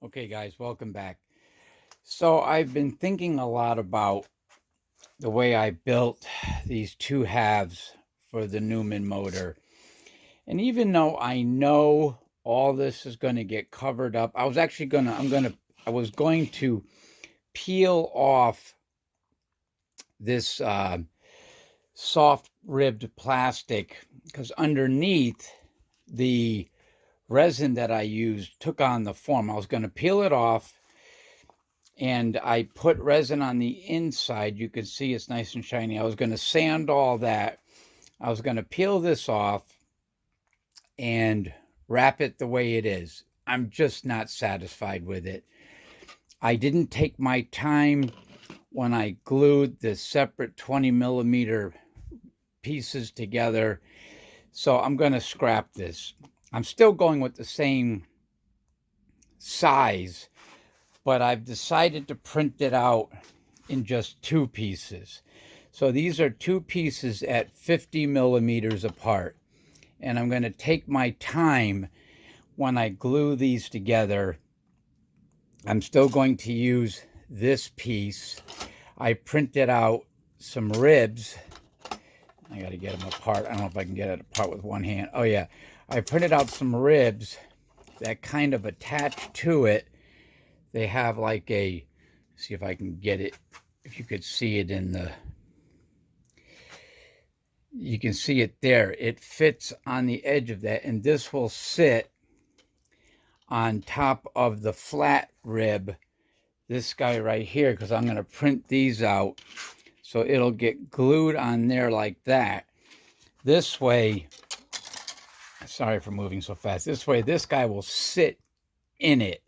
Okay, guys, welcome back. So, I've been thinking a lot about the way I built these two halves for the Newman motor. And even though I know all this is going to get covered up, I was going to peel off this soft ribbed plastic because underneath the resin that I used took on the form. I was going to peel it off and I put resin on the inside. You can see it's nice and shiny. I was going to sand all that. I was going to peel this off and wrap it the way it is. I'm just not satisfied with it. I didn't take my time when I glued the separate 20 millimeter pieces together. So I'm going to scrap this. I'm still going with the same size, but I've decided to print it out in just two pieces. So these are two pieces at 50 millimeters apart. And I'm going to take my time when I glue these together. I'm still going to use this piece. I printed out some ribs. I got to get them apart. I don't know if I can get it apart with one hand. Oh, yeah. I printed out some ribs that kind of attach to it. They have like a, see if I can get it, if you could see it in the, you can see it there. It fits on the edge of that, and this will sit on top of the flat rib, this guy right here, because I'm going to print these out. So it'll get glued on there like that. This way, sorry for moving so fast. This way, this guy will sit in it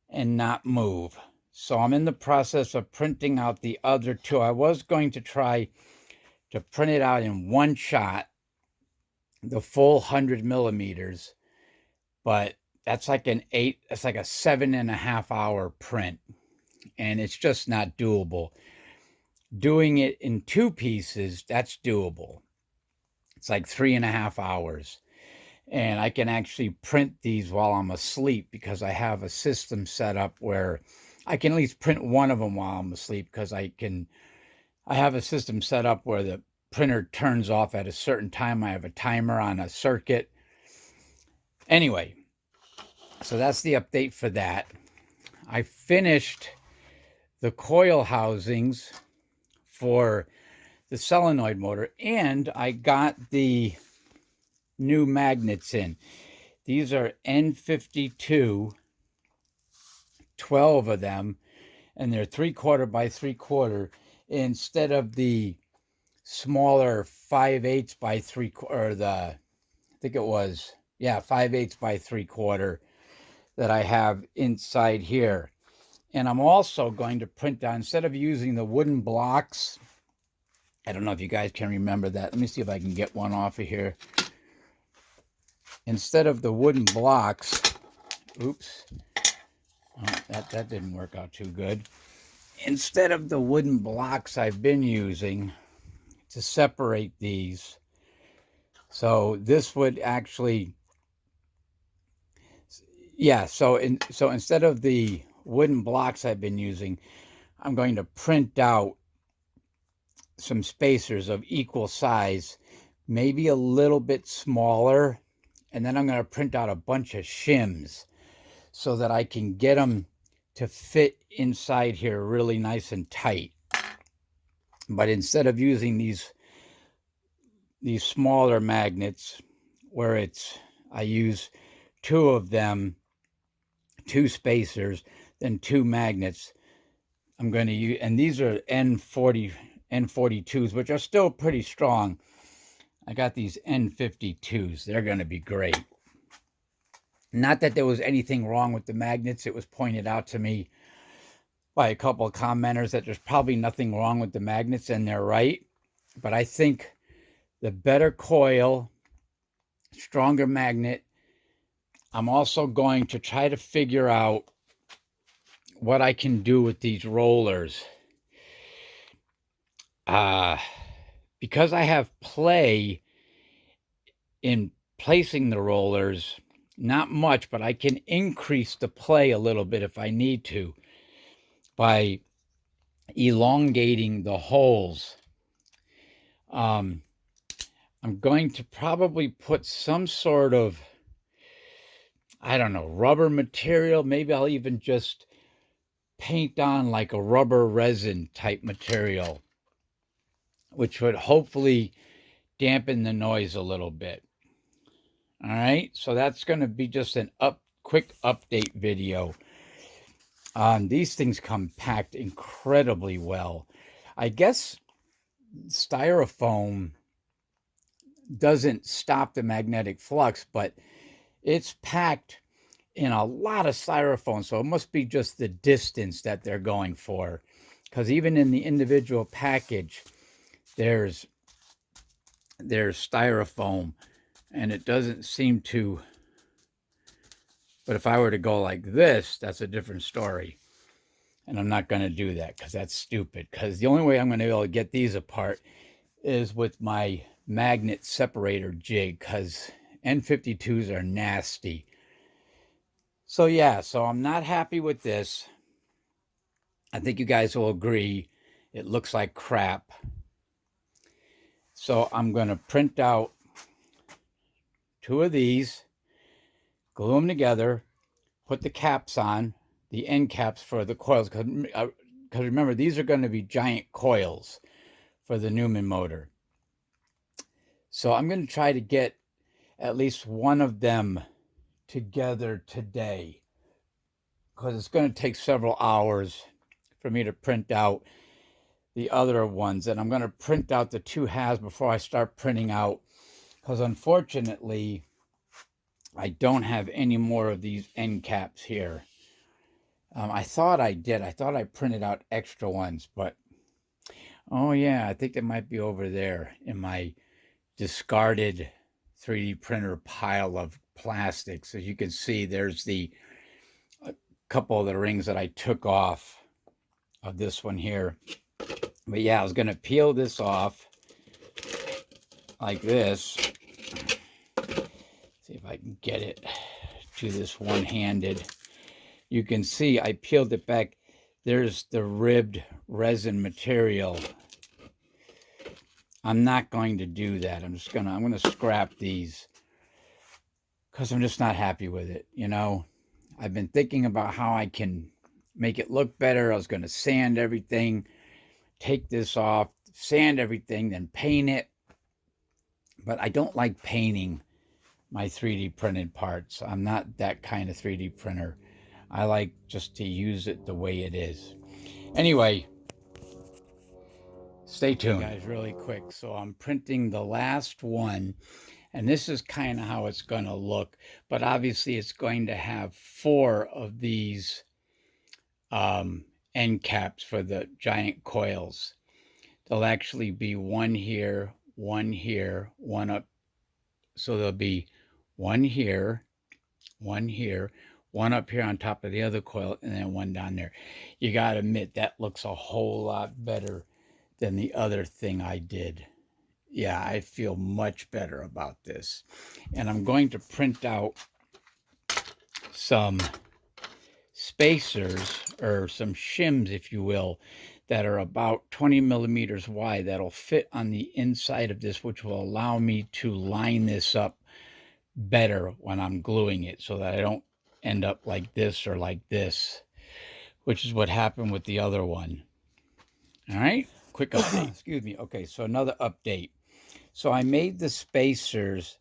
and not move. So I'm in the process of printing out the other two. I was going to try to print it out in one shot, the full 100 millimeters, but that's like it's like a 7.5 hour print, and it's just not doable. Doing it in two pieces, that's doable. It's like 3.5 hours. And I can actually print these while I'm asleep because I have a system set up where I can at least print one of them while I'm asleep because I have a system set up where the printer turns off at a certain time. I have a timer on a circuit. Anyway, so that's the update for that. I finished the coil housings for the solenoid motor, and I got the new magnets in. These are N52, 12 of them, and they're 3/4 by 3/4 instead of the smaller 5/8 by 3/4, or I think it was, 5/8 by 3/4 that I have inside here. And I'm also going to print out, instead of using the wooden blocks, I don't know if you guys can remember that. Let me see if I can get one off of here. Instead of the wooden blocks, oops, oh, that didn't work out too good. Instead of the wooden blocks I've been using to separate these, so this would actually, so instead of the wooden blocks I've been using, I'm going to print out some spacers of equal size, maybe a little bit smaller, and then I'm going to print out a bunch of shims so that I can get them to fit inside here really nice and tight. But instead of using these smaller magnets, where I use two of them, two spacers, then two magnets, I'm going to use, and these are N42s, which are still pretty strong. I got these N52s. They're going to be great. Not that there was anything wrong with the magnets. It was pointed out to me by a couple of commenters that there's probably nothing wrong with the magnets, and they're right. But I think the better coil, stronger magnet. I'm also going to try to figure out what I can do with these rollers. Because I have play in placing the rollers, Not much, but I can increase the play a little bit if I need to by elongating the holes. I'm going to probably put some sort of, I don't know, rubber material. Maybe I'll even just paint on like a rubber resin type material, which would hopefully dampen the noise a little bit. All right, so that's going to be just an quick update video. These things come packed incredibly well. I guess styrofoam doesn't stop the magnetic flux, but it's packed in a lot of styrofoam, so it must be just the distance that they're going for, because even in the individual package there's styrofoam, and it doesn't seem to. But if I were to go like this, that's a different story, and I'm not going to do that because that's stupid, because the only way I'm going to be able to get these apart is with my magnet separator jig, because N52s are nasty. So yeah, so I'm not happy with this. I think you guys will agree it looks like crap. So I'm going to print out 2 of these, glue them together, put the caps on, the end caps for the coils, because remember, these are going to be giant coils for the Newman motor. So I'm going to try to get at least one of them together today, because it's going to take several hours for me to print out the other ones, and I'm going to print out the 2 halves before I start printing out, because unfortunately I don't have any more of these end caps here. I thought I did. I thought I printed out extra ones, but oh yeah, I think they might be over there in my discarded 3D printer pile of plastics. As you can see, there's a couple of the rings that I took off of this one here. But yeah, I was going to peel this off like this. See if I can get it to this one-handed. You can see I peeled it back. There's the ribbed resin material. I'm not going to do that. I'm going to scrap these, because I'm just not happy with it. You know, I've been thinking about how I can make it look better. I was going to sand everything, take this off, sand everything, then paint it. But I don't like painting my 3D printed parts. I'm not that kind of 3D printer. I like just to use it the way it is. Anyway, stay tuned, guys, really quick. So I'm printing the last one, and this is kind of how it's going to look. But obviously it's going to have 4 of these end caps for the giant coils. There'll actually be 1 here, 1 here, 1 up. So there'll be 1 here, 1 here, 1 up here on top of the other coil, and then 1 down there. You got to admit, that looks a whole lot better than the other thing I did. Yeah, I feel much better about this. And I'm going to print out some spacers, or some shims, if you will, that are about 20 millimeters wide, that'll fit on the inside of this, which will allow me to line this up better when I'm gluing it, so that I don't end up like this or like this, which is what happened with the other one. All right, quick update. Excuse me. Okay, so another update. So I made the spacers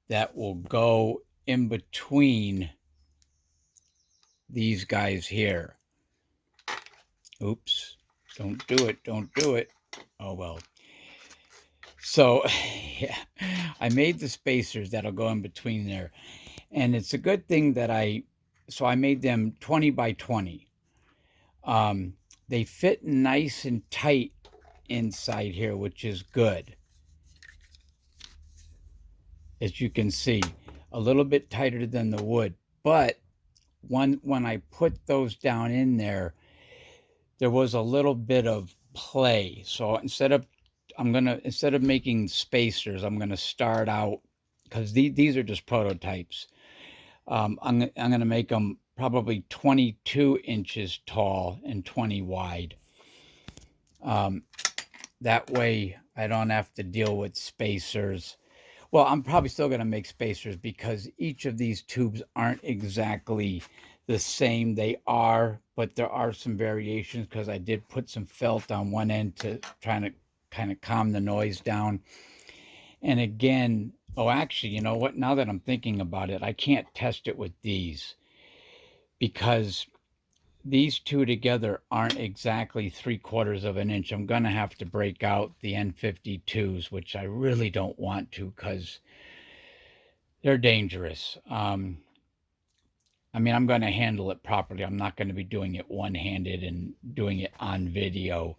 that will go in between these guys here. Oops, don't do it, don't do it. Oh well. So yeah, I made the spacers that'll go in between there. And it's a good thing that I made them 20 by 20. They fit nice and tight inside here, which is good. As you can see, a little bit tighter than the wood. But when I put those down in there, there was a little bit of play. So instead of making spacers, I'm gonna start out, because these are just prototypes. I'm going to make them probably 22 inches tall and 20 wide. Um, that way I don't have to deal with spacers. Well, I'm probably still going to make spacers because each of these tubes aren't exactly the same. They are, but there are some variations because I did put some felt on one end to try to kind of calm the noise down. And again, oh, actually, you know what? Now that I'm thinking about it, I can't test it with these because these two together aren't exactly 3/4 of an inch. I'm going to have to break out the N52s, which I really don't want to because they're dangerous. I mean, I'm going to handle it properly. I'm not going to be doing it one handed and doing it on video.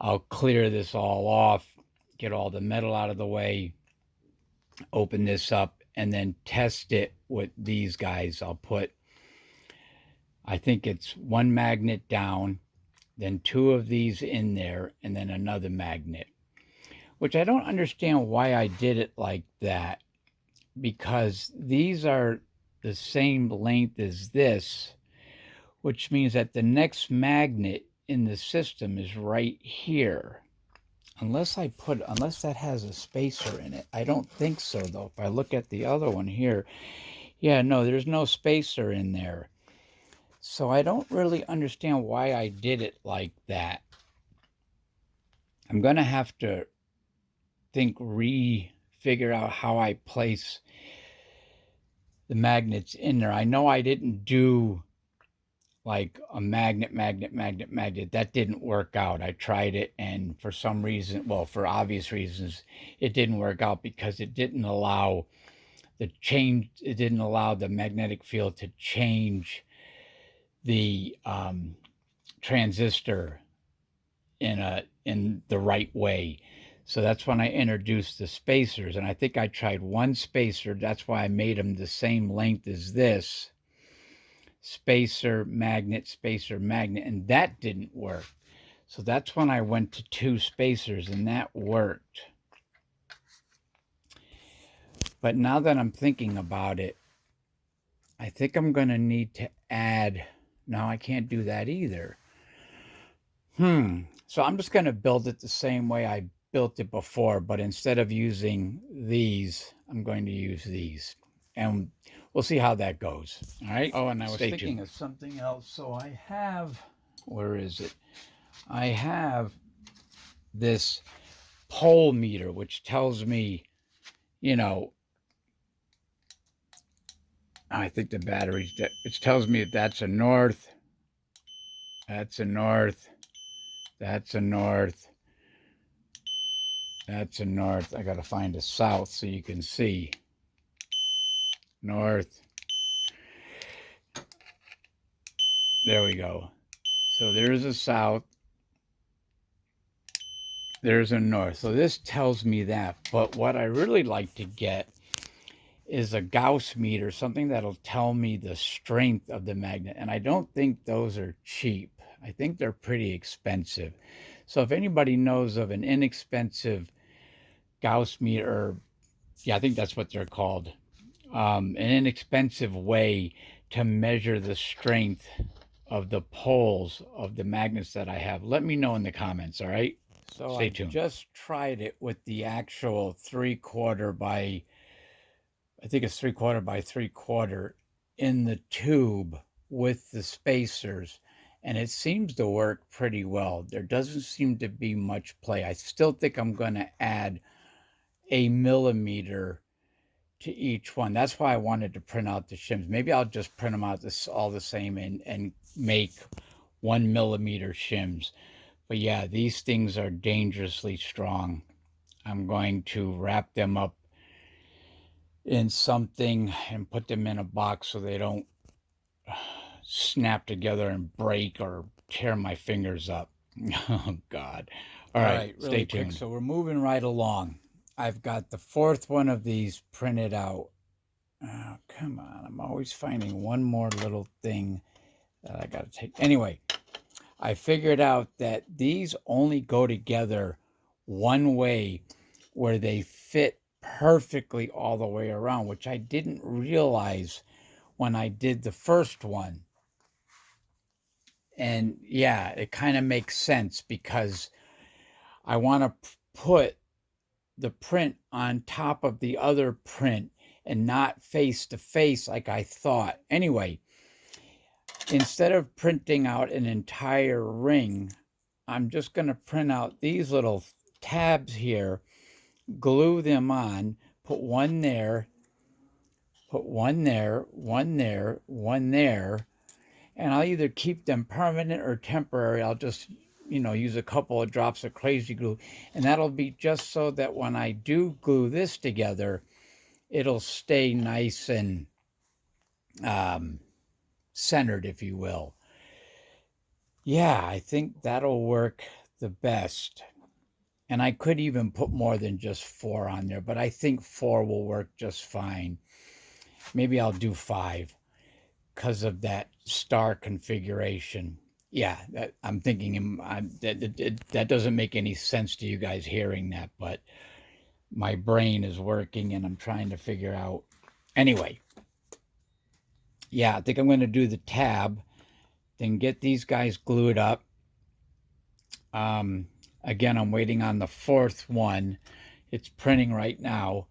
I'll clear this all off, get all the metal out of the way, open this up, and then test it with these guys. I'll put, I think it's one magnet down, then two of these in there, and then another magnet, which I don't understand why I did it like that because these are the same length as this, which means that the next magnet in the system is right here. Unless that has a spacer in it. I don't think so, though. If I look at the other one here, yeah, no, there's no spacer in there. So I don't really understand why I did it like that. I'm going to have to figure out how I place the magnets in there. I know I didn't do like a magnet. That didn't work out. I tried it, and for some reason, well, for obvious reasons, it didn't work out because it didn't allow it didn't allow the magnetic field to change the transistor in the right way. So that's when I introduced the spacers, and I think I tried one spacer. That's why I made them the same length as this spacer, magnet, and that didn't work. So that's when I went to two spacers, and that worked. But now that I'm thinking about it, I think I'm going to need to add. No, I can't do that either. So I'm just going to build it the same way I built it before, but instead of using these, I'm going to use these. And we'll see how that goes. All right. Oh, and I was thinking of something else. So I have, where is it? I have this pole meter, which tells me, you know, I think the batteries, it tells me that that's a north, that's a north, that's a north, that's a north. I got to find a south so you can see. North. There we go. So there's a south. There's a north. So this tells me that. But what I really like to get is a Gauss meter, something that'll tell me the strength of the magnet. And I don't think those are cheap. I think they're pretty expensive. So if anybody knows of an inexpensive Gauss meter, yeah, I think that's what they're called, an inexpensive way to measure the strength of the poles of the magnets that I have, let me know in the comments, all right? So stay tuned. I just tried it with the actual 3/4 by, I think it's 3/4 by 3/4 in the tube with the spacers, and it seems to work pretty well. There doesn't seem to be much play. I still think I'm going to add a millimeter to each one. That's why I wanted to print out the shims. Maybe I'll just print them out all the same and make 1 millimeter shims. But yeah, these things are dangerously strong. I'm going to wrap them up in something and put them in a box so they don't snap together and break or tear my fingers up. Oh, God. All right, really stay tuned. So we're moving right along. I've got the fourth one of these printed out. Oh, come on. I'm always finding one more little thing that I got to take. Anyway, I figured out that these only go together one way where they fit perfectly all the way around, which I didn't realize when I did the first one. And yeah, it kind of makes sense because I want to put the print on top of the other print and not face to face like I thought. Anyway, instead of printing out an entire ring, I'm just going to print out these little tabs here, glue them on, put one there, put one there, one there, one there, and I'll either keep them permanent or temporary. I'll just, use a couple of drops of crazy glue, and that'll be just so that when I do glue this together, it'll stay nice and centered, if you will. Yeah, I think that'll work the best. And I could even put more than just 4 on there, but I think 4 will work just fine. Maybe I'll do 5 because of that star configuration. Yeah, I'm thinking that doesn't make any sense to you guys hearing that, but my brain is working and I'm trying to figure out. Anyway, yeah, I think I'm going to do the tab, then get these guys glued up. Again, I'm waiting on the 4th one. It's printing right now.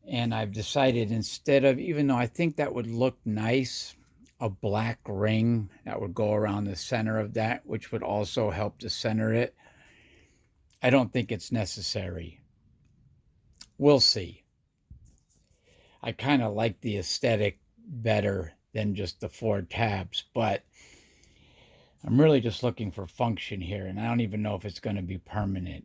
And I've decided, instead of, even though I think that would look nice, a black ring that would go around the center of that, which would also help to center it. I don't think it's necessary. We'll see. I kind of like the aesthetic better than just the 4 tabs, but I'm really just looking for function here, and I don't even know if it's going to be permanent.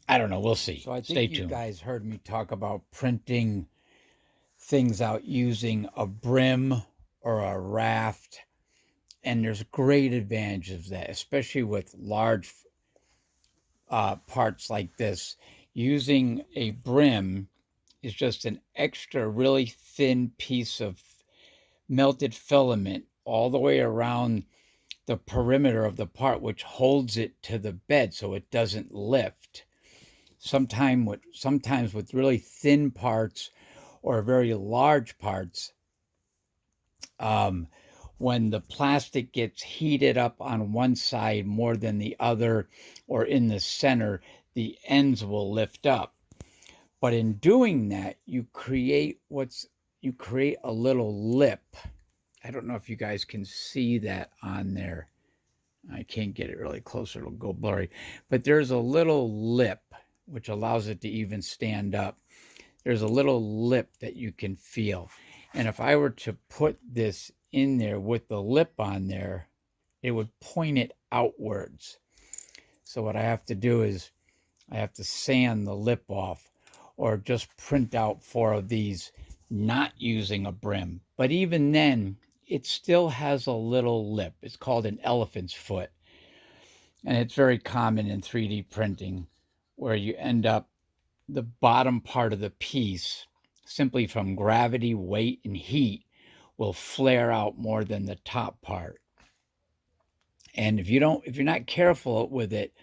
I don't know. We'll see. So I think Stay tuned. You guys heard me talk about printing things out using a brim or a raft, and there's great advantages of that, especially with large parts like this. Using a brim is just an extra really thin piece of melted filament all the way around the perimeter of the part, which holds it to the bed so it doesn't lift. Sometimes with really thin parts or very large parts, when the plastic gets heated up on one side more than the other or in the center, the ends will lift up. But in doing that, you create a little lip. I don't know if you guys can see that on there. I can't get it really closer, it'll go blurry. But there's a little lip which allows it to even stand up. There's a little lip that you can feel. And if I were to put this in there with the lip on there, it would point it outwards. So what I have to do is I have to sand the lip off, or just print out 4 of these not using a brim. But even then, it still has a little lip. It's called an elephant's foot. And it's very common in 3D printing, where you end up the bottom part of the piece, simply from gravity, weight, and heat, will flare out more than the top part. And if you're not careful with it,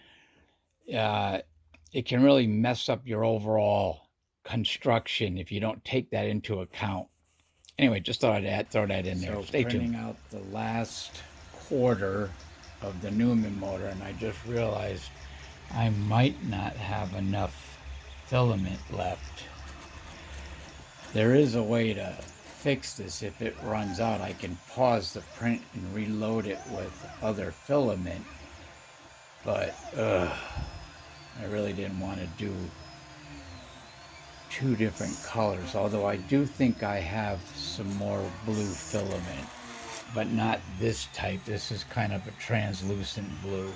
it can really mess up your overall construction if you don't take that into account. Anyway, just thought I'd throw that in there. So Stay tuned. Printing out the last quarter of the Newman motor, and I just realized I might not have enough filament left. There is a way to fix this. If it runs out, I can pause the print and reload it with other filament. But I really didn't want to do 2 different colors, although I do think I have some more blue filament, but not this type. This is kind of a translucent blue.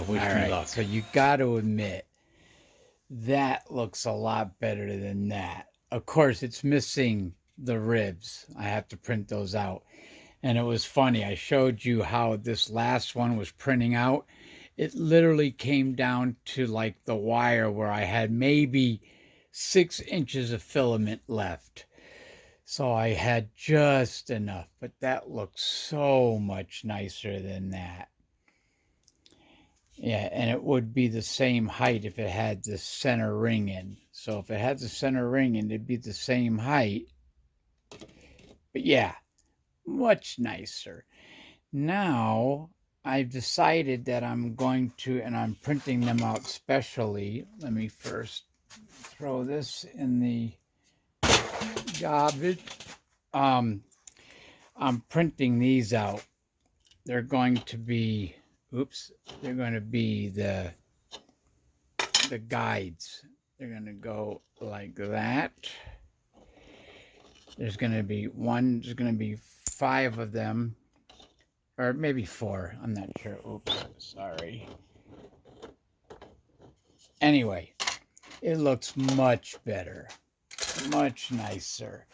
Wish me luck. So you got to admit, that looks a lot better than that. Of course, it's missing the ribs. I have to print those out. And it was funny. I showed you how this last one was printing out. It literally came down to like the wire where I had maybe 6 inches of filament left. So I had just enough, but that looks so much nicer than that. Yeah, and it would be the same height if it had the center ring in. So So if it has a center ring and it'd be the same height. But yeah, much nicer. Now I've decided that I'm going to, and I'm printing them out specially. Let me first throw this in the garbage. I'm printing these out. They're going to be, they're going to be the guides. They're going to go like that. There's going to be there's going to be 5 of them, or maybe 4. I'm not sure. Oops, sorry. Anyway, it looks much better, much nicer.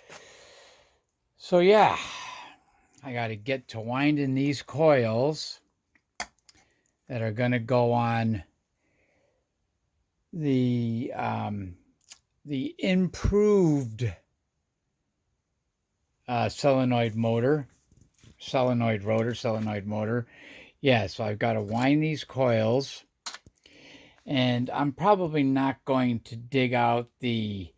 So yeah, I got to get to winding these coils that are going to go on the improved solenoid motor. Yeah, so I've got to wind these coils, and I'm probably not going to dig out the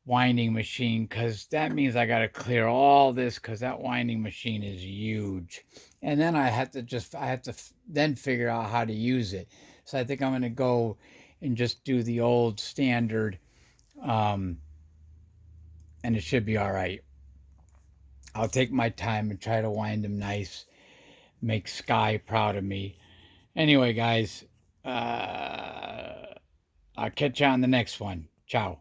winding machine, because that means I got to clear all this, because that winding machine is huge, and then I have to then figure out how to use it. So I think I'm going to go and just do the old standard, and it should be all right. I'll take my time and try to wind them nice, make Sky proud of me. Anyway, guys, I'll catch you on the next one. Ciao.